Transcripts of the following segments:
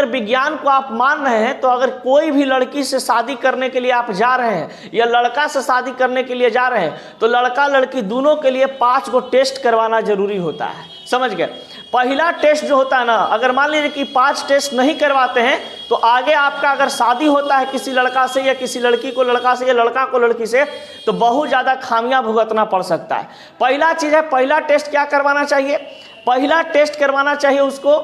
अगर विज्ञान को आप मान रहे हैं तो अगर कोई भी लड़की से शादी करने के लिए आप जा रहे हैं या लड़का से शादी करने के लिए जा रहे हैं तो लड़का लड़की दोनों के लिए 5 गो टेस्ट करवाना जरूरी होता है। समझ गए? पहला टेस्ट जो होता है ना, अगर मान लीजिए कि 5 टेस्ट नहीं करवाते हैं तो आगे आपका अगर शादी होता है किसी लड़का से या किसी लड़की को लड़का से या लड़का को लड़की से तो बहुत ज़्यादा खामियां भुगतना पड़ सकता है। पहला चीज़ है, पहला टेस्ट क्या करवाना चाहिए? पहला टेस्ट करवाना चाहिए उसको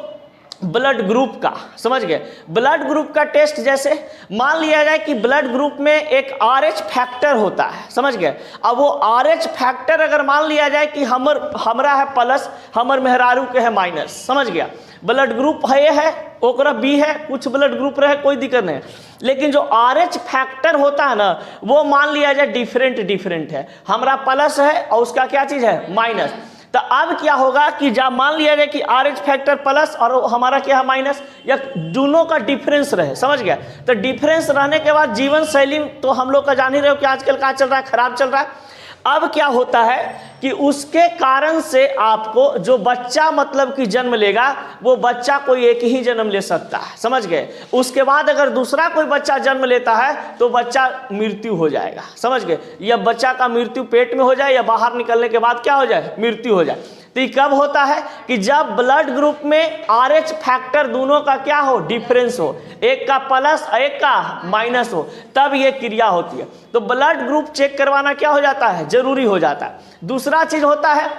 ब्लड ग्रुप का। समझ गए? ब्लड ग्रुप का टेस्ट, जैसे मान लिया जाए कि ब्लड ग्रुप में एक RH फैक्टर होता है। समझ गए? अब वो RH फैक्टर अगर मान लिया जाए कि हमरा है प्लस, हमर मेहरारू के है माइनस। समझ गया? ब्लड ग्रुप है ओकरा B है, कुछ ब्लड ग्रुप रहे कोई दिक्कत नहीं, लेकिन जो RH फैक्टर होता है ना वो मान लिया जाए डिफरेंट है, हमरा प्लस है और उसका क्या चीज़ है माइनस। तो अब क्या होगा कि जब मान लिया जाए कि RH फैक्टर प्लस और हमारा क्या है माइनस, या दोनों का डिफरेंस रहे। समझ गया? तो डिफरेंस रहने के बाद जीवन शैली तो हम लोग का जान ही रहे हो कि आजकल क्या चल रहा है, खराब चल रहा है। अब क्या होता है कि उसके कारण से आपको जो बच्चा मतलब कि जन्म लेगा वो बच्चा कोई एक ही जन्म ले सकता है। समझ गए? उसके बाद अगर दूसरा कोई बच्चा जन्म लेता है तो बच्चा मृत्यु हो जाएगा। समझ गए? या बच्चा का मृत्यु पेट में हो जाए या बाहर निकलने के बाद क्या हो जाए, मृत्यु हो जाए। तो ये कब होता है कि जब ब्लड ग्रुप में RH फैक्टर दोनों का क्या हो, डिफरेंस हो, एक का प्लस एक का माइनस हो, तब ये क्रिया होती है। तो ब्लड ग्रुप चेक करवाना क्या हो जाता है, जरूरी हो जाता है। दूसरा चीज होता है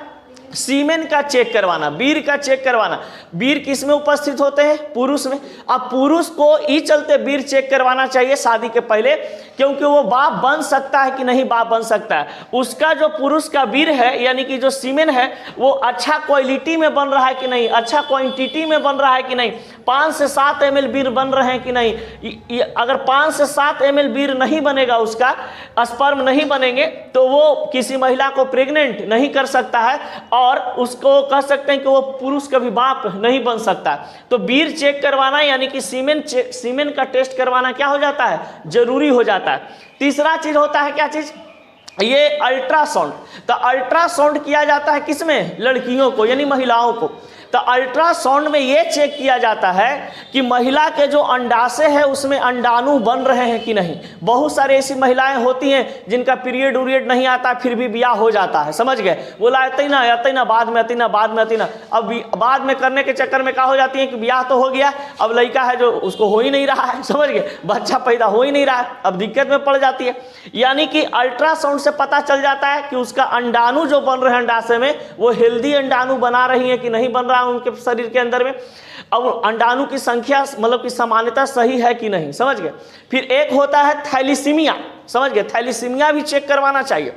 सीमेन का चेक करवाना, वीर का चेक करवाना। वीर किस में उपस्थित होते हैं, पुरुष में। अब पुरुष को इस चलते वीर चेक करवाना चाहिए शादी के पहले, क्योंकि वो बाप बन सकता है कि नहीं बाप बन सकता है। उसका जो पुरुष का वीर है यानी कि जो सीमेन है वो अच्छा क्वालिटी में बन रहा है कि नहीं, अच्छा क्वांटिटी में बन रहा है कि नहीं, 5 से 7 ml वीर बन रहे हैं कि नहीं। अगर 5 से 7 ml वीर नहीं बनेगा, उसका स्पर्म नहीं बनेंगे तो वो किसी महिला को प्रेग्नेंट नहीं कर सकता है और उसको कह सकते हैं कि वो पुरुष कभी बाप नहीं बन सकता। तो वीर चेक करवाना यानी कि सीमेन का टेस्ट करवाना क्या हो जाता है, जरूरी हो जाता है। तीसरा चीज होता है क्या चीज, ये अल्ट्रासाउंड। तो अल्ट्रासाउंड किया जाता है किसमें, लड़कियों को यानी महिलाओं को। तो अल्ट्रासाउंड में ये चेक किया जाता है कि महिला के जो अंडाशय है उसमें अंडाणु बन रहे हैं कि नहीं। बहुत सारे ऐसी महिलाएं होती हैं जिनका पीरियड उरियड नहीं आता फिर भी ब्याह हो जाता है। समझ गए? बोला आते ना बाद में आती ना। अब बाद में करने के चक्कर में क्या हो जाती है कि ब्याह तो हो गया, अब लड़का है जो उसको हो ही नहीं रहा है। समझ गए? बच्चा पैदा हो ही नहीं रहा है, अब दिक्कत में पड़ जाती है। यानी कि अल्ट्रासाउंड से पता चल जाता है कि उसका अंडाणु जो बन रहे हैं अंडाशय में वो हेल्दी अंडाणु बना रही है कि नहीं बन रहा उनके शरीर के अंदर में। अब अंडाणु की संख्या मतलब कि सामान्यता सही है कि नहीं। समझ गए? फिर एक होता है थैलीसीमिया। समझ गए? थैलीसीमिया भी चेक करवाना चाहिए।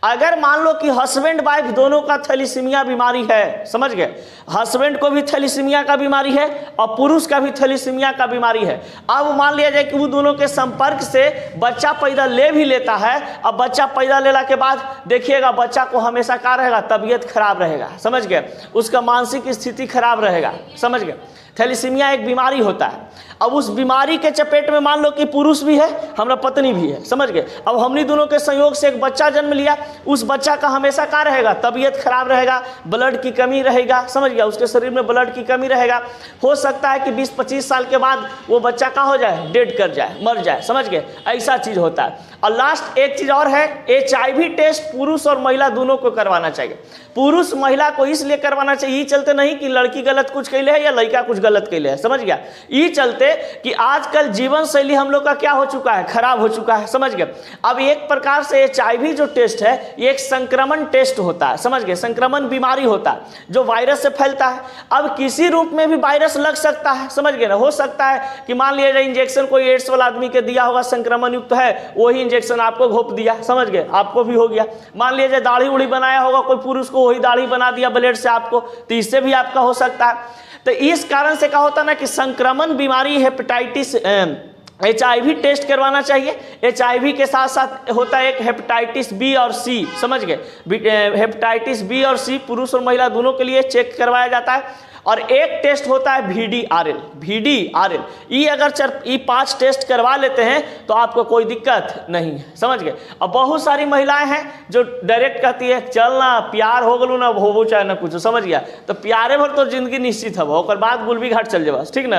अगर मान लो कि हस्बैंड वाइफ दोनों का थैलीसीमिया बीमारी है, समझ गए, हस्बैंड को भी थैलीसीमिया का बीमारी है और पुरुष का भी थैलीसीमिया का बीमारी है। अब मान लिया जाए कि वो दोनों के संपर्क से बच्चा पैदा ले भी लेता है। अब बच्चा पैदा लेने के बाद देखिएगा बच्चा को हमेशा क्या रहेगा, तबीयत खराब रहेगा। समझ गए? उसका मानसिक स्थिति खराब रहेगा। समझ गए? थैलीसीमिया एक बीमारी होता है। अब उस बीमारी के चपेट में मान लो कि पुरुष भी है, हमारा पत्नी भी है। समझ गए? अब हमनी दोनों के संयोग से एक बच्चा जन्म लिया, उस बच्चा का हमेशा क्या रहेगा, तबीयत खराब रहेगा, ब्लड की कमी रहेगा। समझ गया? उसके शरीर में ब्लड की कमी रहेगा। हो सकता है कि 20-25 साल के बाद वो बच्चा क्या हो जाए, डेड कर जाए, मर जाए। समझ गए? ऐसा चीज होता है। और लास्ट एक चीज और है, HIV टेस्ट पुरुष और महिला दोनों को करवाना चाहिए। पुरुष महिला को इसलिए करवाना चाहिए, ये चलते नहीं कि लड़की गलत कुछ कैले है या लड़का कुछ गलत कैले है। समझ गया? ये चलते कि आजकल जीवन शैली हम लोग का क्या हो चुका है, खराब हो चुका है। समझ गए? अब एक प्रकार से HIV जो टेस्ट है ये एक संक्रमण टेस्ट होता है। समझ गए? संक्रमण बीमारी होता है जो वायरस से फैलता है। अब किसी रूप में भी वायरस लग सकता है। समझ गए ना? हो सकता है कि मान लिया जाए इंजेक्शन कोई एड्स वाला आदमी के दिया होगा, संक्रमण युक्त है, वही इंजेक्शन आपको घोप दिया। समझ गए? आपको भी हो गया। मान लिया जाए दाढ़ी उड़ी बनाया होगा कोई पुरुष को, वही दाढ़ी बना दिया ब्लेड से आपको, तो इससे भी आपका हो सकता है। तो इस कारण से क्या होता है ना कि संक्रमण बीमारी हेपेटाइटिस HIV टेस्ट करवाना चाहिए। HIV के साथ साथ होता है एक हेपेटाइटिस B और C। समझ गए? हेपेटाइटिस B और C पुरुष और महिला दोनों के लिए चेक करवाया जाता है। और एक टेस्ट होता है VDRL। ये अगर ये 5 टेस्ट करवा लेते हैं तो आपको कोई दिक्कत नहीं है। समझ गए? अब बहुत सारी महिलाएं हैं जो डायरेक्ट कहती है चल ना प्यार हो गलू ना हो चाहे ना कुछ। समझ गया? तो प्यारे भर तो जिंदगी निश्चित है, ओकर बाद गुलबी घाट चल जाए बस। ठीक ना?